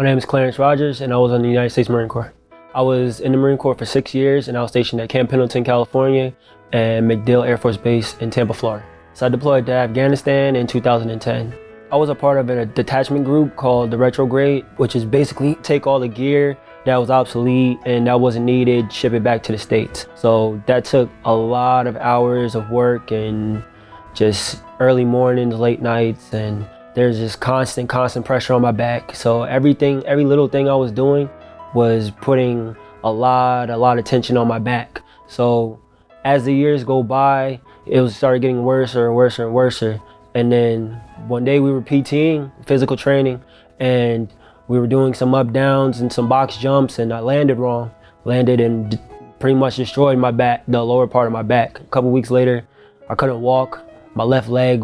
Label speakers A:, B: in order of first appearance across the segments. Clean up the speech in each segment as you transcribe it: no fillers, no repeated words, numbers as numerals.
A: My name is Clarence and I was in the United States Marine Corps. I was in the Marine Corps for 6 years and I was stationed at Camp Pendleton, California and MacDill Air Force Base in Tampa, Florida. So I deployed to Afghanistan in 2010. I was a part of a detachment group called the Retrograde, which is basically take all the gear that was obsolete and that wasn't needed, ship it back to the States. So that took a lot of hours of work and just early mornings, late nights, and there's just constant pressure on my back. So every little thing I was doing was putting a lot of tension on my back. So as the years go by, it started getting worse and worse. And then one day we were PTing, physical training, and we were doing some up downs and some box jumps, and I landed wrong. Landed and pretty much destroyed my back, the lower part of my back. A couple weeks later, I couldn't walk. My left leg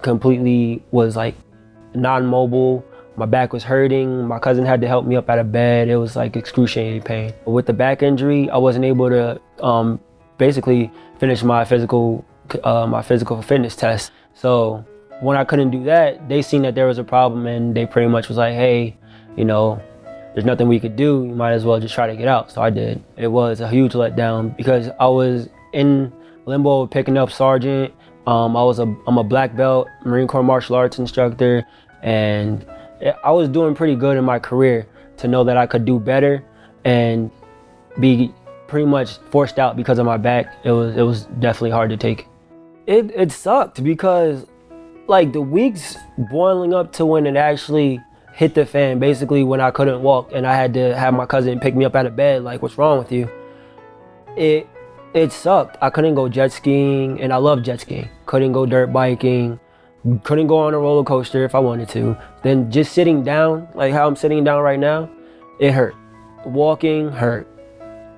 A: completely was non-mobile. My back was hurting. My cousin had to help me up out of bed. It was excruciating pain. With the back injury, I wasn't able to basically finish my physical fitness test. So when I couldn't do that, they seen that there was a problem and they pretty much was like, hey, there's nothing we could do. You might as well just try to get out. So I did. It was a huge letdown because I was in limbo picking up sergeant. I'm a black belt Marine Corps martial arts instructor, and I was doing pretty good in my career. To know that I could do better and be pretty much forced out because of my back, it was definitely hard to take. It sucked because the weeks boiling up to when it actually hit the fan, basically when I couldn't walk and I had to have my cousin pick me up out of bed, what's wrong with you? It sucked. I couldn't go jet skiing, and I love jet skiing. Couldn't go dirt biking, couldn't go on a roller coaster if I wanted to. Then just sitting down, like how I'm sitting down right now, it hurt. Walking hurt.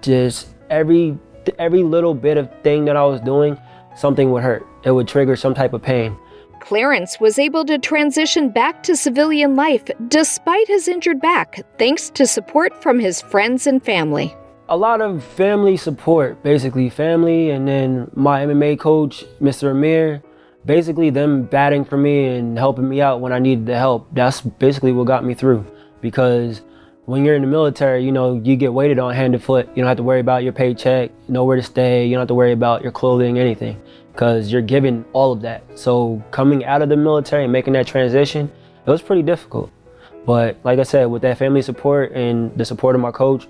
A: Just every little bit of thing that I was doing, something would hurt. It would trigger some type of pain.
B: Clarence was able to transition back to civilian life despite his injured back, thanks to support from his friends and family.
A: A lot of family support, basically family, and then my MMA coach, Mr. Amir, basically them batting for me and helping me out when I needed the help. That's basically what got me through, because when you're in the military, you get waited on hand and foot. You don't have to worry about your paycheck, nowhere to stay. You don't have to worry about your clothing, anything, because you're given all of that. So coming out of the military and making that transition, it was pretty difficult. But like I said, with that family support and the support of my coach,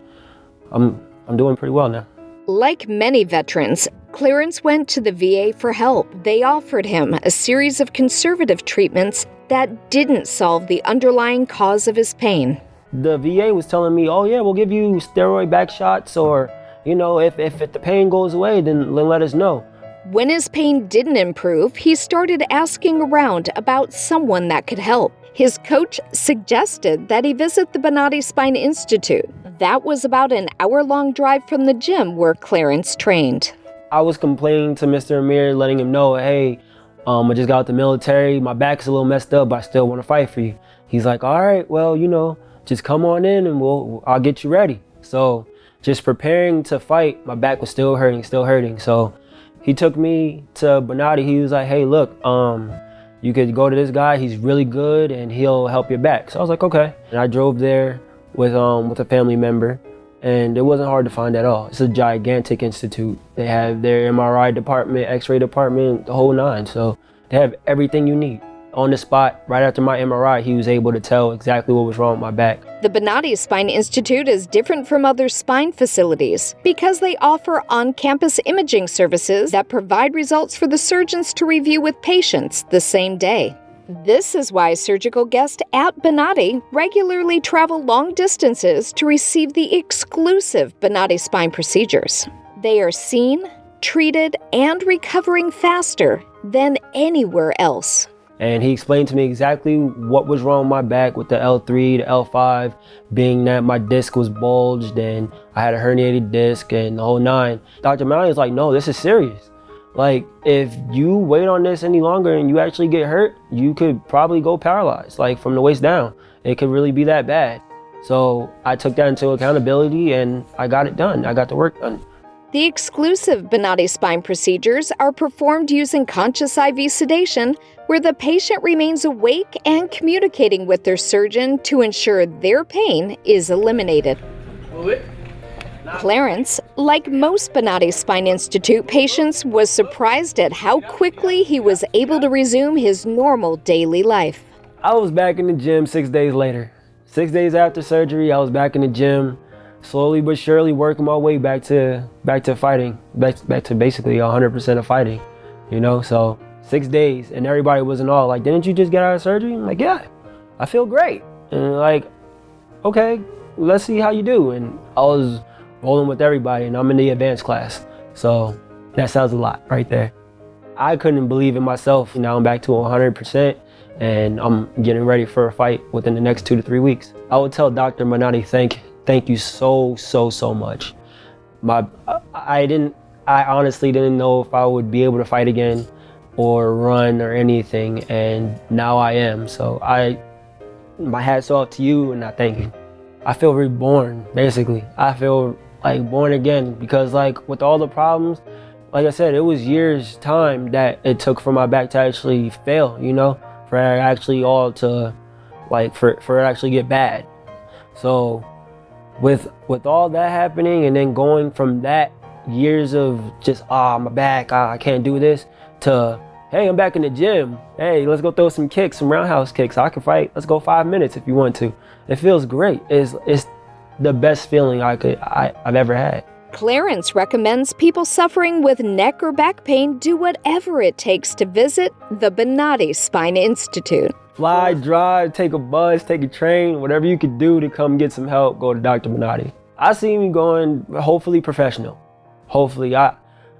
A: I'm doing pretty well now.
B: Like many veterans, Clarence went to the VA for help. They offered him a series of conservative treatments that didn't solve the underlying cause of his pain.
A: The VA was telling me, oh yeah, we'll give you steroid back shots, or if the pain goes away, then let us know.
B: When his pain didn't improve, he started asking around about someone that could help. His coach suggested that he visit the Bonati Spine Institute. That was about an hour-long drive from the gym where Clarence trained.
A: I was complaining to Mr. Amir, letting him know, hey, I just got out the military, my back's a little messed up, but I still want to fight for you. He's like, all right, well, just come on in and I'll get you ready. So just preparing to fight, my back was still hurting. So he took me to Bonati. He was like, hey, look, you could go to this guy, he's really good and he'll help your back. So I was like, okay. And I drove there with a family member, and it wasn't hard to find at all. It's a gigantic institute. They have their MRI department, X-ray department, the whole nine. So they have everything you need. On the spot, right after my MRI, he was able to tell exactly what was wrong with my back.
B: The Bonati Spine Institute is different from other spine facilities because they offer on-campus imaging services that provide results for the surgeons to review with patients the same day. This is why surgical guests at Bonati regularly travel long distances to receive the exclusive Bonati spine procedures. They are seen, treated, and recovering faster than anywhere else.
A: And he explained to me exactly what was wrong with my back with the L3, the L5, being that my disc was bulged and I had a herniated disc and the whole nine. Dr. Bonati was like, no, this is serious. If you wait on this any longer and you actually get hurt, you could probably go paralyzed, from the waist down. It could really be that bad. So I took that into accountability and I got it done. I got the work done.
B: The exclusive Bonati spine procedures are performed using conscious IV sedation, where the patient remains awake and communicating with their surgeon to ensure their pain is eliminated. Clarence, like most Bonati Spine Institute patients, was surprised at how quickly he was able to resume his normal daily life.
A: I was back in the gym 6 days later. 6 days after surgery, I was back in the gym, slowly but surely working my way back to fighting, back to basically 100% of fighting, you know? So 6 days, and everybody was in awe, like, didn't you just get out of surgery? I'm like, yeah, I feel great. And like, okay, let's see how you do. And I was rolling with everybody, and I'm in the advanced class. So that sounds a lot right there. I couldn't believe in myself. Now I'm back to 100%, and I'm getting ready for a fight within the next 2 to 3 weeks. I would tell Dr. Bonati, thank you so much. I honestly didn't know if I would be able to fight again or run or anything, and now I am. So my hat's off to you, and I thank you. I feel reborn, basically. I feel like born again, because like with all the problems, like I said, it was years time that it took for my back to actually fail, you know, for it actually all to like for it actually get bad. So with all that happening, and then going from that years of just my back, I can't do this, to hey, I'm back in the gym, hey, let's go throw some kicks, some roundhouse kicks, I can fight, let's go 5 minutes if you want to. It feels great. It's the best feeling I've ever had.
B: Clarence recommends people suffering with neck or back pain do whatever it takes to visit the Bonati Spine Institute.
A: Fly, drive, take a bus, take a train, whatever you could do to come get some help, go to Dr. Bonati. I see me going hopefully professional. Hopefully, I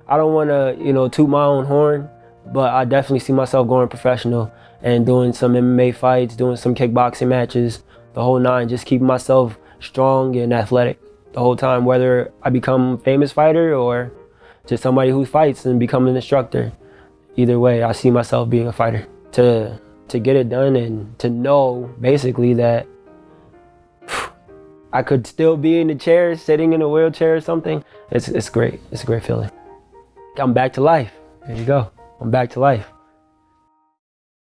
A: don't want to, toot my own horn, but I definitely see myself going professional and doing some MMA fights, doing some kickboxing matches, the whole nine, just keeping myself strong and athletic the whole time, whether I become a famous fighter or just somebody who fights and become an instructor. Either way, I see myself being a fighter. To get it done and to know basically that I could still be in the chair, sitting in a wheelchair or something, it's great. It's a great feeling. I'm back to life. There you go. I'm back to life.